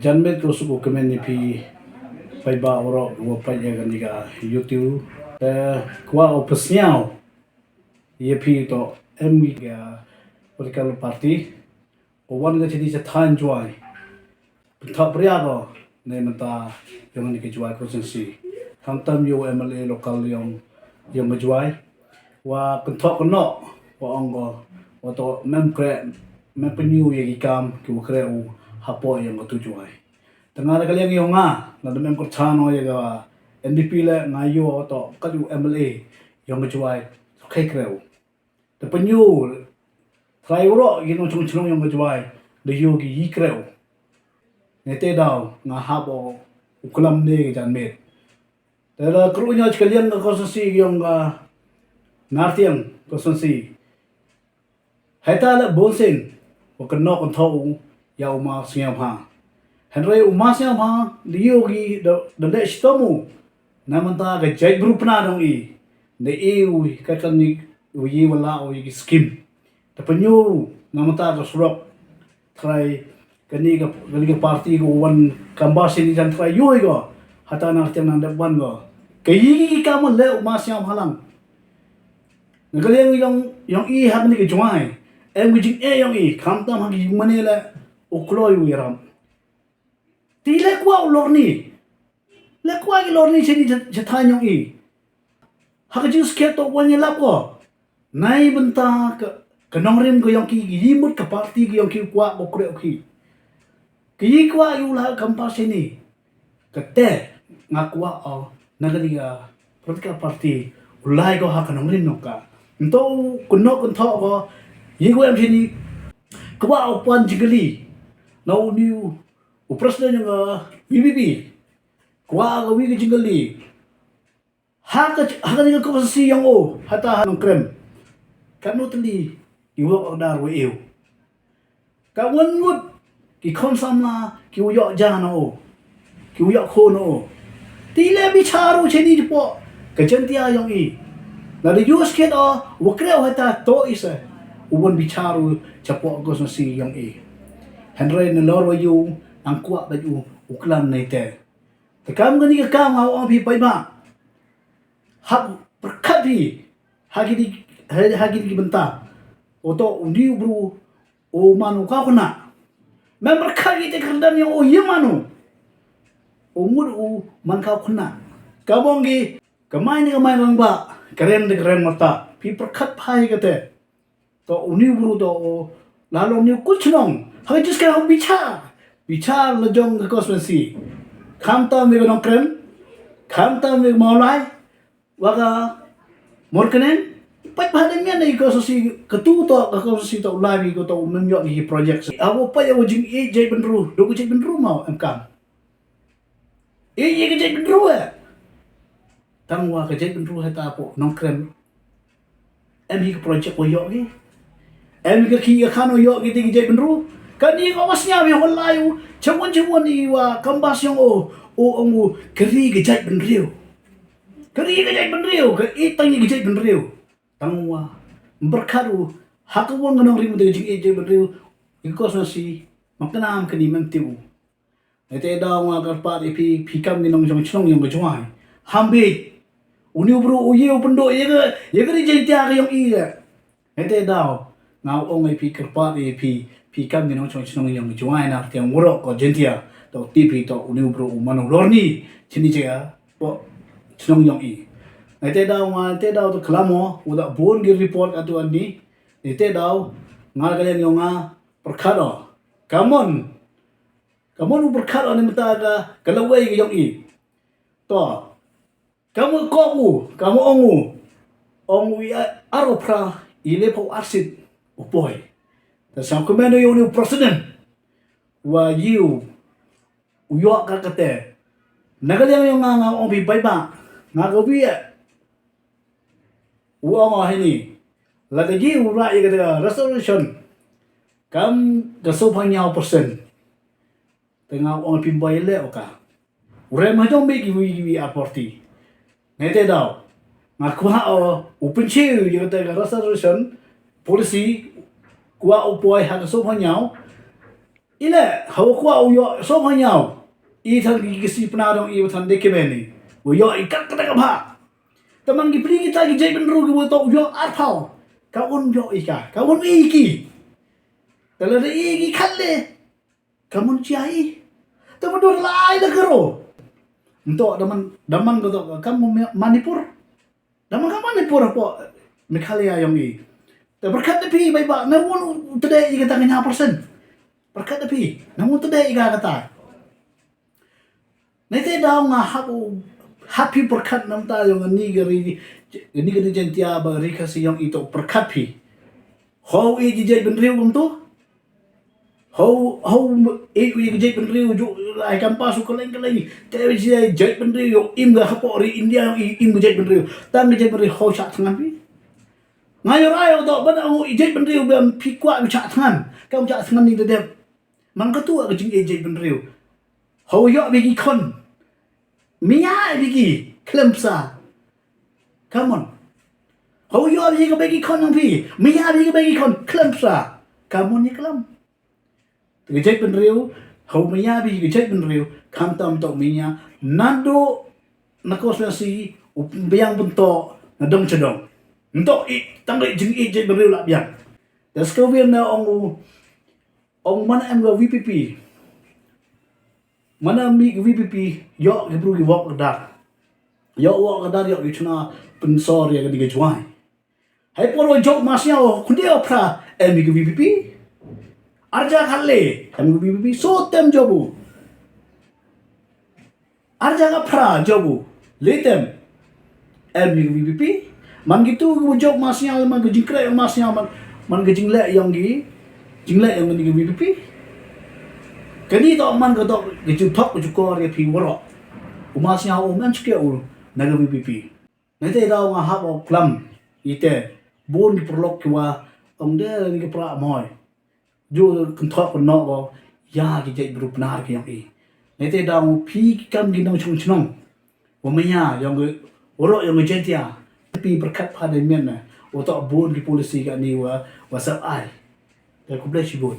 janmet ko suko kemen ni pi pai ba oro wo pai ya kan diga YouTube kwa opsnyao ye pi to MLA ga political party o wan ga chidi cha than Jowai thap ria go ne mata yang ni ke Jowai constituency tham tam yo MLA local yang Jowai wa kenthok no wa ongo wa to mem penyu ye kam ku kre u hapo yang tu Jowai tengah ada kalian yang na mem ko chano ye ga NDP le ngayo to kadu MLA yang Jowai kai kreu te penyu trai ro yin chung chung yang Jowai de yogi yi kreu ne te dau nga habo ukulam ne jan met te la kru nya kalian ko si yang ga Nartiang konstitusi heta la bonsen o kno kon thau ya uma siam ha henry uma siam ha liogi de le stomu namanta ga jai group na dong I de eu ka kan ni yi wala o yi skim te penyu namanta ga surok try kani ga party go wan kambas ni jan try yo go hata Nartiang nang de ban go kayi ka mo le uma siam halang nagaliang yang I hak ni ke Jowai em gijing yang I kamtam hak gijing manela ukloy wiram ti le kwa ulor ni le kwa ki lor ni chini jathan yang I hak gijing sketo wanya lapo nai benta ke nongrim ko yang ki yimut ke parti ko yang ki kwa ko kre ki ki kwa yu la kampas ini kete ngakwa o nagaliga political party ulai ko hak nongrim noka Ento kuno ko yigo am sini kwa opan jigali now new presiden yang VPP kwa ga wi jigali haka ni ko si yang o hata hanong krem kanu tli iwo odar we eu ka wongut ki khonsam na ki uyo jana o ki uyo khono tile bicharu cheni po kejentia yang I Nada yus kita wakreo hata to isa ubon bicharu chapo ko si yang Henry na loro yu ang kwa ba yu uklan na ite takam gani ka kam haw ang pai ba hab perkati hagi benta oto undi bru o manu ka kuna member kagi te kandan yang o yemanu o mur o man ka kuna kabongi kamay rangbah keren mata pi perkat pai kate to uni buru to lalu ni kuchnong ha just ka bichar la jong ka konstitusi khamta me no krem khamta me maulai waga morkenen pat badan mi na konstitusi ketu to ka konstitusi to labi ko to menyo ni project awo pa ya wajing jai benru do ko jai benru mau mkam ye jai benru tangwa ka jai benru hata po nong krem em hi project ko yo ki em ka ki khano yo ki ti jai benru ka ni ko wasnya me holayu chawon ni wa kambas yung o kri ka jai benru ka itang ni jai benru tangwa berkaru hakawon nganong rimu de jai benru ikos na si makanam kani mentiu ete da wa karpa pi kam ni nong chong yung Jowai hambi uni bro uye upendo ye ga ri tia yung I ete dao ngau ong pi karpa pi kam ni nong chong yung Jowai na tiang woro ko jentia to tipi to uni bro manu lorni chini ja po chong yung I ete dao to klamo uda bon gi report atu ani ete dao ngal kalian yung perkara kamon berkara ni mata ka kalawai yung I to kamu ongu aropra ile po asid upoy tasang kumeno yung new president wa yu uyo kakate nagaliang yung nga ong bibay ba nga gawiya uwa nga hini lagi ura yung resolution kam kasupang niya persen tengah ong pimbay le oka ure mahjong me giwi aporti ngete daw ngakwa open chill yung resolution policy kuwa upoy hakaso panyaw Ile hau kwa uyo so manyao. I than gisi penadong I than dekemeni. Uyo ikat kata kapha. Teman gi pli kita gi jai benru gi to uyo arpau. Kaun yo ika. Kaun iki. Tala de iki khalle. Kamun ciai. Teman dur lai da kero. Untuk daman ko to kamu Manipur. Daman ka Manipur po. Meghalaya yung I. Te berkat pi bai ba namun today I kata nya persen. Berkat pi namun today I kata. Nete daw nga happy berkat nam tayo nga ni gari jentia ba ri kasi yung ito berkat pi. How I jay benriu to? How I jay benriu ju ay kan pasok kaleng te jay benriu im ga hapo ri India im jay benriu tang jay benriu how sa tangan pi. Ngayon ayaw to, ba't ang ijay benriu bang pikwa ang tangan? Kau tangan ni dedep. Man ketua ke jing ijay benriu. Hau yo bigi kon. Mia bigi klemsa. Come on. Hau yo bigi kon ang pi. Mia bigi kon klemsa. Come on ni klem. Ijay benriu, hau mia bigi ijay benriu, kantam to mia nando nakosasi upiyang bunto nadong chadong. Untuk tanggai jeng ijay benriu lah biang. Dan sekarang na ong mana MLA VPP. Mana mi VPP yo gibru gi walk dar. Yo walk dar yo gichuna pensor ya di Jowai. Hai poro jok masnya kundi opra mi VPP. Arja khalle mi VPP so tem jobu. Arja ka pra jobu. Letem mi VPP. Man gitu jok masnya man gejingkre masnya man gejingle yang jingle yang ni VPP. Kani to man go to gejutok jukor ya pi woro. Umasnya ngan chke ul naga VPP. Nete daw nga habo klam ite bon di perlok wa ong de ni ke pra moy. Ju kentok no go ya gi jai beru benar ke yang I. Nete daw pi kam di nang chung chung. Wamanya yang woro yang jentia. Pi berkat pada men na untuk bon di polisi kat ni wa wasap ai. Dan aku bless you bon.